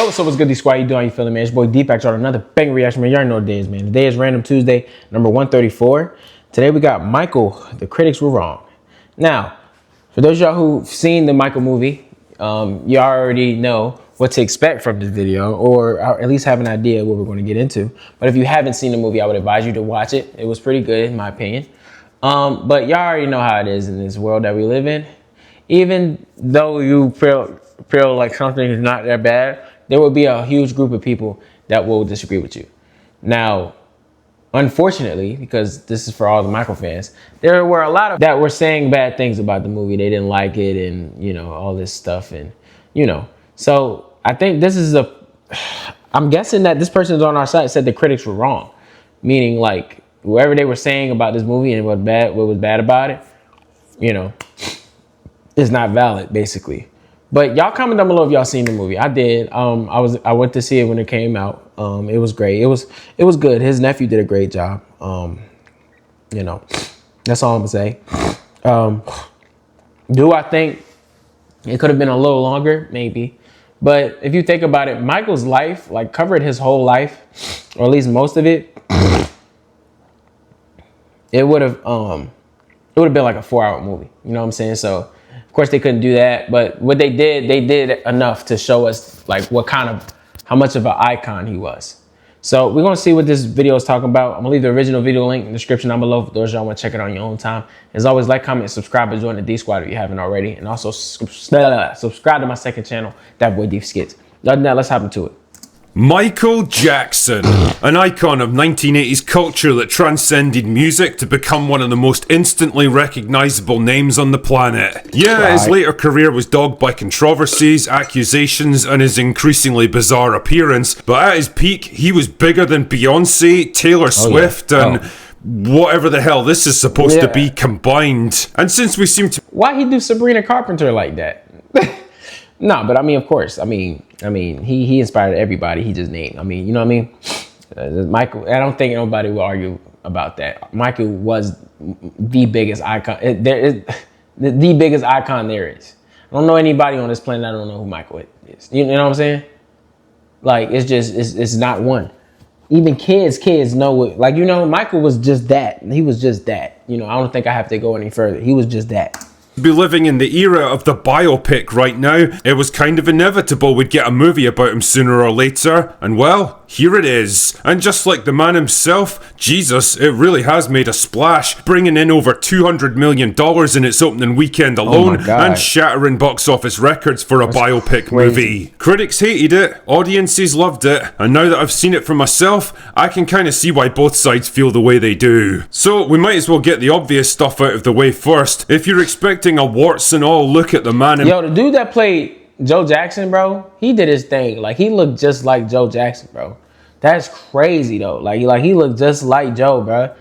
Yo, what's up, what's good, D-Squad? How you doing? How you feeling, man? It's your boy D back on another bang reaction, man. You already know what it is, man. Today is Random Tuesday, number 134. Today we got Michael, The Critics Were Wrong. Now, for those of y'all who've seen the Michael movie, you already know what to expect from this video, or at least have an idea of what we're going to get into. But if you haven't seen the movie, I would advise you to watch it. It was pretty good, in my opinion. But y'all already know how it is in this world that we live in. Even though you feel like something is not that bad, there will be a huge group of people that will disagree with you. Now, unfortunately, because this is for all the Michael fans, there were a lot of that were saying bad things about the movie. They didn't like it and, you know, all this stuff. And, you know, so I think this is I'm guessing that this person's on our side said the critics were wrong. Meaning, like, whatever they were saying about this movie and what was bad about it, you know, is not valid, basically. But y'all comment down below if y'all seen the movie. I did. I went to see it when it came out. It was great. It was good. His nephew did a great job. You know, that's all I'm gonna say. Do I think it could have been a little longer? Maybe. But if you think about it, Michael's life, like, covered his whole life, or at least most of it. It would have been like a 4-hour movie. You know what I'm saying? So, of course, they couldn't do that, but what they did enough to show us, like, how much of an icon he was. So we're gonna see what this video is talking about. I'm gonna leave the original video link in the description down below for those y'all want to check it on your own time. As always, like, comment, subscribe, and join the D Squad if you haven't already, and also subscribe to my second channel, DatBoiDith Skits. Other than that, let's hop into it. Michael Jackson, an icon of 1980s culture that transcended music to become one of the most instantly recognizable names on the planet. Yeah, his later career was dogged by controversies, accusations, and his increasingly bizarre appearance, but at his peak, he was bigger than Beyonce, Taylor Swift, and whatever the hell this is supposed to be combined. And since we seem to... Why he do Sabrina Carpenter like that? No, but I mean, of course, I mean, he inspired everybody. He just named. I mean, you know what I mean? Michael, I don't think nobody will argue about that. Michael was the biggest icon. There is the biggest icon there is. I don't know anybody on this planet that don't know who Michael is. You know what I'm saying? Like, it's not one. Even kids know it. Like, you know, Michael was just that. He was just that. You know, I don't think I have to go any further. He was just that. Be living in the era of the biopic right now. It was kind of inevitable we'd get a movie about him sooner or later, and well, here it is. And just like the man himself, Jesus, it really has made a splash, bringing in over $200 million in its opening weekend alone, and shattering box office records for a biopic movie. Critics hated it, audiences loved it, and now that I've seen it for myself, I can kind of see why both sides feel the way they do. So we might as well get the obvious stuff out of the way first. If you're expecting a warts and all look at the man... Yo, the dude that played Joe Jackson, bro, he did his thing. Like, he looked just like Joe Jackson, bro. That's crazy, though. Like he looked just like Joe, bro.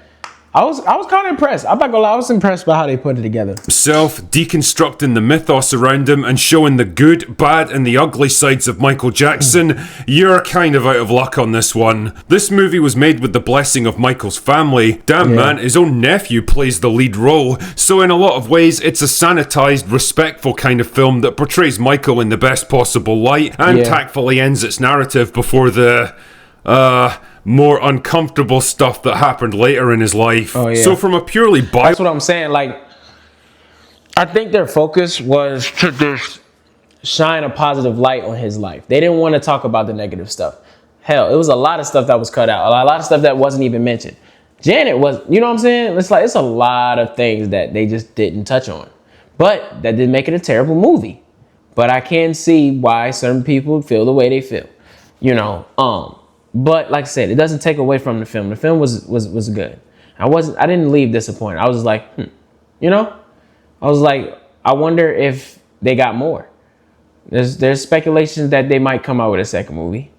I was kind of impressed. I'm not gonna lie, I was impressed by how they put it together. Himself, deconstructing the mythos around him and showing the good, bad, and the ugly sides of Michael Jackson. You're kind of out of luck on this one. This movie was made with the blessing of Michael's family. Damn man, his own nephew plays the lead role. So in a lot of ways, it's a sanitized, respectful kind of film that portrays Michael in the best possible light and tactfully ends its narrative before the... more uncomfortable stuff that happened later in his life. So from a purely that's what I'm saying. Like, I think their focus was to just shine a positive light on his life. They didn't want to talk about the negative stuff. Hell, it was a lot of stuff that was cut out. A lot of stuff that wasn't even mentioned. Janet was, you know what I'm saying? It's like, it's a lot of things that they just didn't touch on. But that didn't make it a terrible movie. But I can see why certain people feel the way they feel. You know, but like I said, it doesn't take away from the film. The film was good. I didn't leave disappointed. I was like, you know, I was like, I wonder if they got more. There's speculations that they might come out with a second movie,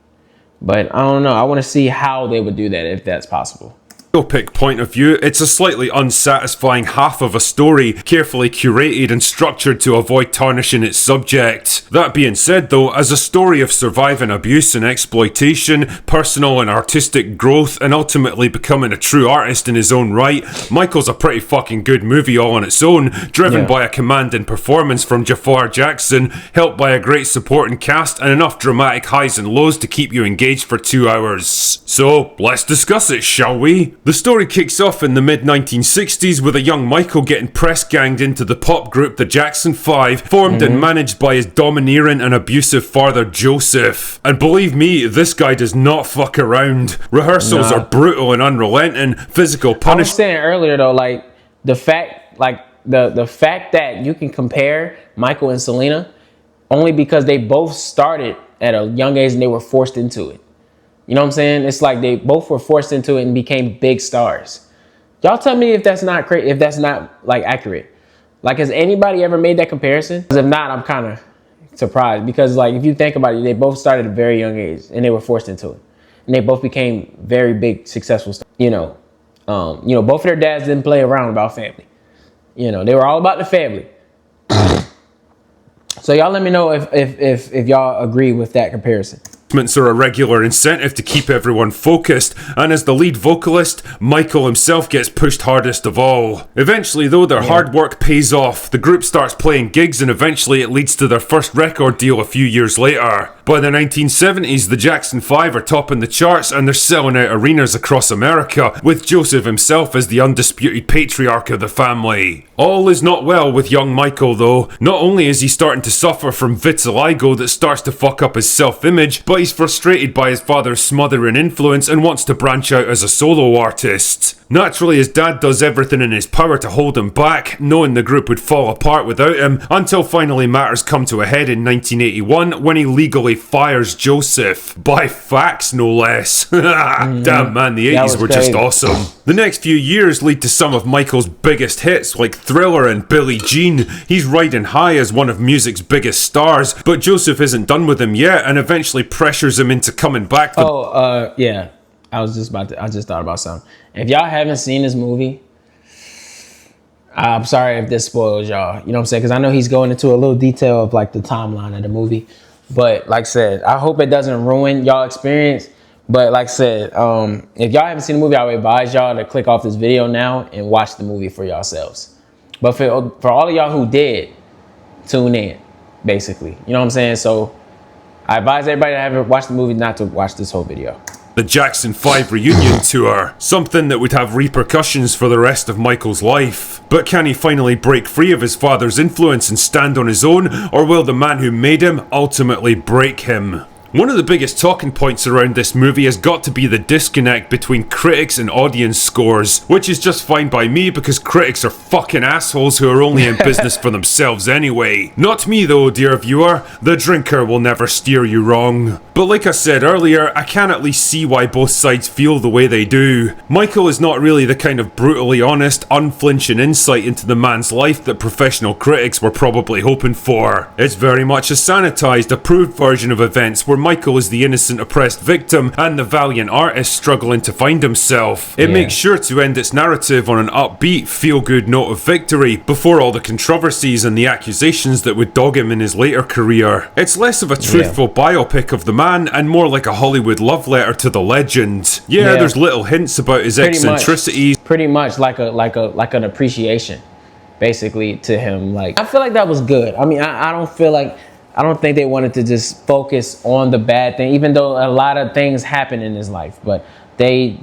but I don't know. I want to see how they would do that, if that's possible. biopic point of view, it's a slightly unsatisfying half of a story, carefully curated and structured to avoid tarnishing its subject. That being said though, as a story of surviving abuse and exploitation, personal and artistic growth, and ultimately becoming a true artist in his own right, Michael's a pretty fucking good movie all on its own, driven by a commanding performance from Jafar Jackson, helped by a great supporting cast and enough dramatic highs and lows to keep you engaged for 2 hours. So, let's discuss it, shall we? The story kicks off in the mid-1960s with a young Michael getting press-ganged into the pop group the Jackson 5, formed and managed by his domineering and abusive father Joseph. And believe me, this guy does not fuck around. Rehearsals are brutal and unrelenting, physical punishment. I was saying earlier though, like, the fact that you can compare Michael and Selena only because they both started at a young age and they were forced into it. You know what I'm saying? It's like they both were forced into it and became big stars. Y'all tell me if that's not crazy, if that's not like accurate. Like, has anybody ever made that comparison? Because if not, I'm kind of surprised. Because like, if you think about it, they both started at a very young age and they were forced into it. And they both became very big, successful stars. Both of their dads didn't play around about family. They were all about the family. So y'all let me know if y'all agree with that comparison. Are a regular incentive to keep everyone focused, and as the lead vocalist, Michael himself gets pushed hardest of all. Eventually though, their hard work pays off. The group starts playing gigs and eventually it leads to their first record deal a few years later. By the 1970s, the Jackson 5 are topping the charts and they're selling out arenas across America, with Joseph himself as the undisputed patriarch of the family. All is not well with young Michael though. Not only is he starting to suffer from vitiligo that starts to fuck up his self-image, but he's frustrated by his father's smothering influence and wants to branch out as a solo artist. Naturally, his dad does everything in his power to hold him back, knowing the group would fall apart without him, until finally matters come to a head in 1981 when he legally fires Joseph. By fax, no less. Damn man, the 80s were just awesome. The next few years lead to some of Michael's biggest hits like Thriller and Billie Jean. He's riding high as one of music's biggest stars, but Joseph isn't done with him yet and eventually pressures him into coming back. Yeah. I just thought about something. If y'all haven't seen this movie, I'm sorry if this spoils y'all. You know what I'm saying? Because I know he's going into a little detail of like the timeline of the movie. But like I said, I hope it doesn't ruin y'all experience. But like I said, if y'all haven't seen the movie, I would advise y'all to click off this video now and watch the movie for yourselves. But for all of y'all who did, tune in, basically. You know what I'm saying? So I advise everybody that haven't watched the movie not to watch this whole video. The Jackson 5 reunion tour, something that would have repercussions for the rest of Michael's life. But can he finally break free of his father's influence and stand on his own, or will the man who made him ultimately break him? One of the biggest talking points around this movie has got to be the disconnect between critics and audience scores, which is just fine by me because critics are fucking assholes who are only in business for themselves anyway. Not me though, dear viewer, the drinker will never steer you wrong. But like I said earlier, I can at least see why both sides feel the way they do. Michael is not really the kind of brutally honest, unflinching insight into the man's life that professional critics were probably hoping for. It's very much a sanitized, approved version of events where Michael is the innocent oppressed victim and the valiant artist struggling to find himself. It makes sure to end its narrative on an upbeat, feel-good note of victory before all the controversies and the accusations that would dog him in his later career. It's less of a truthful biopic of the man and more like a Hollywood love letter to the legend. There's little hints about his eccentricities. Pretty much like an appreciation, basically, to him. Like, I feel like that was good. I mean, I don't think they wanted to just focus on the bad thing, even though a lot of things happen in his life. But it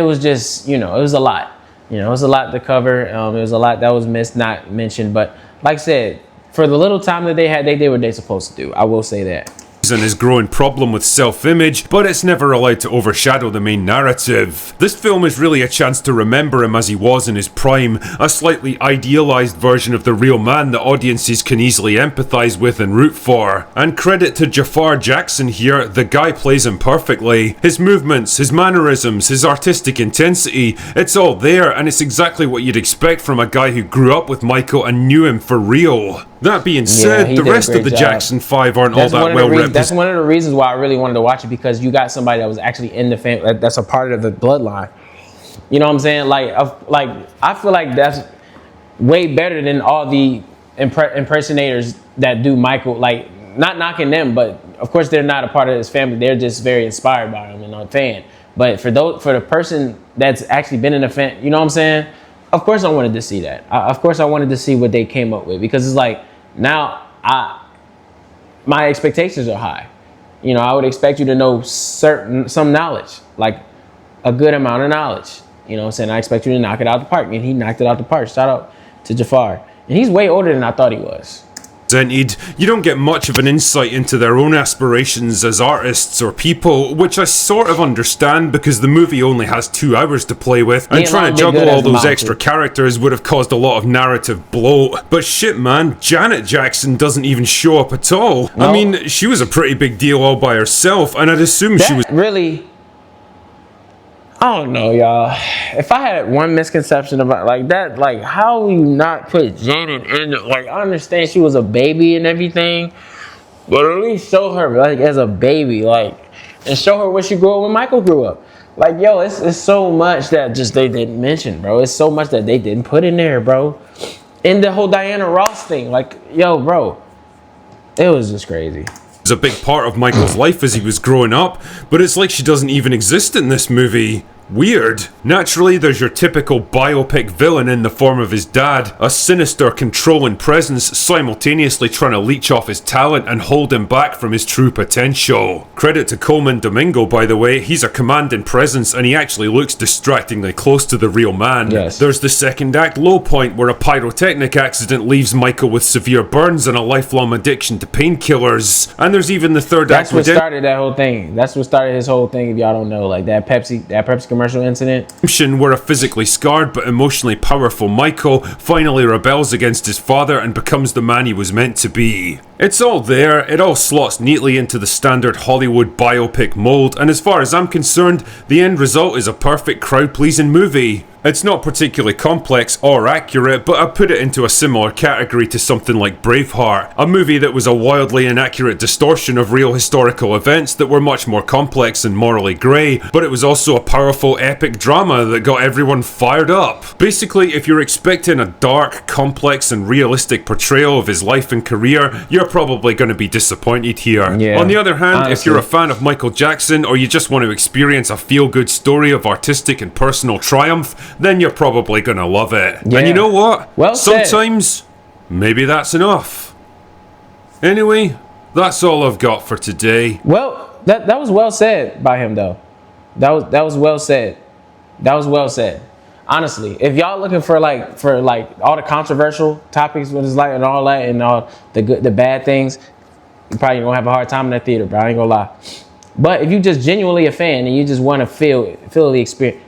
was just, it was a lot. It was a lot to cover. It was a lot that was not mentioned. But like I said, for the little time that they had, they did what they're supposed to do. I will say that. And his growing problem with self-image, but it's never allowed to overshadow the main narrative. This film is really a chance to remember him as he was in his prime, a slightly idealized version of the real man that audiences can easily empathize with and root for. And credit to Jafar Jackson here, the guy plays him perfectly. His movements, his mannerisms, his artistic intensity, it's all there and it's exactly what you'd expect from a guy who grew up with Michael and knew him for real. That being Yeah, said, he the did a rest of great the job. Jackson 5 aren't all That's that one of well the reasons. That's represented. one of the reasons why I really wanted to watch it, because you got somebody that was actually in the family. That's a part of the bloodline. You know what I'm saying? Like I feel like that's way better than all the impersonators that do Michael. Like, not knocking them, but of course they're not a part of his family. They're just very inspired by him and a fan. But for the person that's actually been in the fan, you know what I'm saying? Of course I wanted to see that. Of course I wanted to see what they came up with, because it's like now my expectations are high. You know, I would expect you to know some knowledge, like a good amount of knowledge. You know what I'm saying? I expect you to knock it out the park, and he knocked it out the park. Shout out to Jafar. And he's way older than I thought he was. You don't get much of an insight into their own aspirations as artists or people, which I sort of understand because the movie only has 2 hours to play with, and trying to juggle all those extra characters would have caused a lot of narrative bloat. But shit, man, Janet Jackson doesn't even show up at all. No. I mean, she was a pretty big deal all by herself, and I'd assume she was really... I don't know, y'all. If I had one misconception about like that, like how you not put Janet in it? Like, I understand she was a baby and everything, but at least show her like as a baby, like, and show her when she grew up, when Michael grew up. Like, yo, it's so much that just they didn't mention, bro. It's so much that they didn't put in there, bro. And the whole Diana Ross thing, like, yo, bro, it was just crazy. A big part of Michael's life as he was growing up, but it's like she doesn't even exist in this movie. Weird. Naturally, there's your typical biopic villain in the form of his dad, a sinister, controlling presence simultaneously trying to leech off his talent and hold him back from his true potential. Credit to Coleman Domingo, by the way. He's a commanding presence and he actually looks distractingly close to the real man. Yes. There's the second act low point where a pyrotechnic accident leaves Michael with severe burns and a lifelong addiction to painkillers. And there's even the third act. That's what started that whole thing. That's what started his whole thing, if y'all don't know. Like that Pepsi commercial incident. Where a physically scarred but emotionally powerful Michael finally rebels against his father and becomes the man he was meant to be. It's all there, it all slots neatly into the standard Hollywood biopic mold, and as far as I'm concerned, the end result is a perfect crowd-pleasing movie. It's not particularly complex or accurate, but I put it into a similar category to something like Braveheart, a movie that was a wildly inaccurate distortion of real historical events that were much more complex and morally grey, but it was also a powerful epic drama that got everyone fired up. Basically, if you're expecting a dark, complex and realistic portrayal of his life and career, you're probably going to be disappointed here. Yeah, on the other hand, honestly, if you're a fan of Michael Jackson or you just want to experience a feel-good story of artistic and personal triumph, then you're probably gonna love it. Yeah. And you know what? Well sometimes said. Maybe that's enough. Anyway, that's all I've got for today. Well, that was well said by him though. That was well said. That was well said. Honestly, if y'all looking for like all the controversial topics with his life and all that and all the bad things, you probably gonna have a hard time in that theater, bro. I ain't gonna lie. But if you just genuinely a fan and you just want to feel the experience,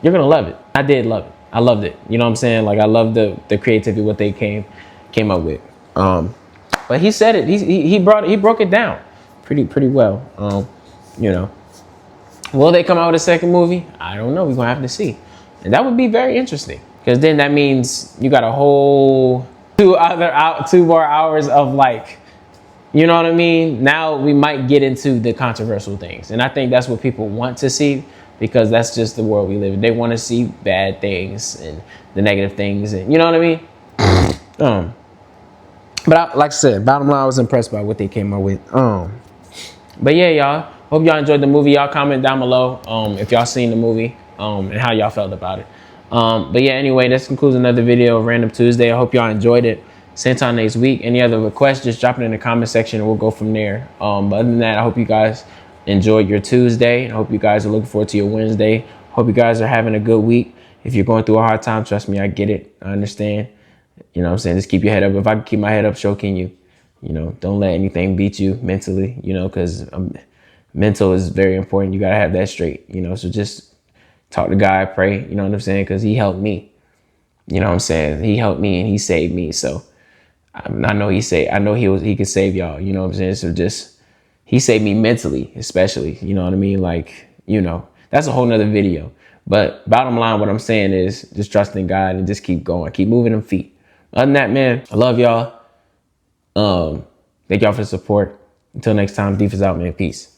you're gonna love it. I did love it. I loved it. You know what I'm saying? Like, I love the creativity, what they came up with. But he said it. He broke it down pretty well. You know, will they come out with a second movie? I don't know. We're gonna have to see, and that would be very interesting because then that means you got a whole 2 more hours of like, you know what I mean? Now we might get into the controversial things, and I think that's what people want to see. Because that's just the world we live in. They want to see bad things and the negative things, and you know what I mean. But like I said, bottom line, I was impressed by what they came up with. But yeah, y'all. Hope y'all enjoyed the movie. Y'all comment down below if y'all seen the movie and how y'all felt about it. But yeah, anyway, this concludes another video of Random Tuesday. I hope y'all enjoyed it. Same time next week. Any other requests, just drop it in the comment section and we'll go from there. But other than that, I hope you guys enjoyed your Tuesday. I hope you guys are looking forward to your Wednesday. Hope you guys are having a good week. If you're going through a hard time, trust me, I get it. I understand. You know what I'm saying? Just keep your head up. If I can keep my head up, so can you. You know, don't let anything beat you mentally, you know, because mental is very important. You got to have that straight, you know. So just talk to God, pray, you know what I'm saying? Because he helped me. You know what I'm saying? He helped me and he saved me. So I know he could save y'all, you know what I'm saying? So just, he saved me mentally, especially, you know what I mean? Like, you know, that's a whole nother video. But bottom line, what I'm saying is just trust in God and just keep going. Keep moving them feet. Other than that, man, I love y'all. Thank y'all for the support. Until next time, Deef is out, man. Peace.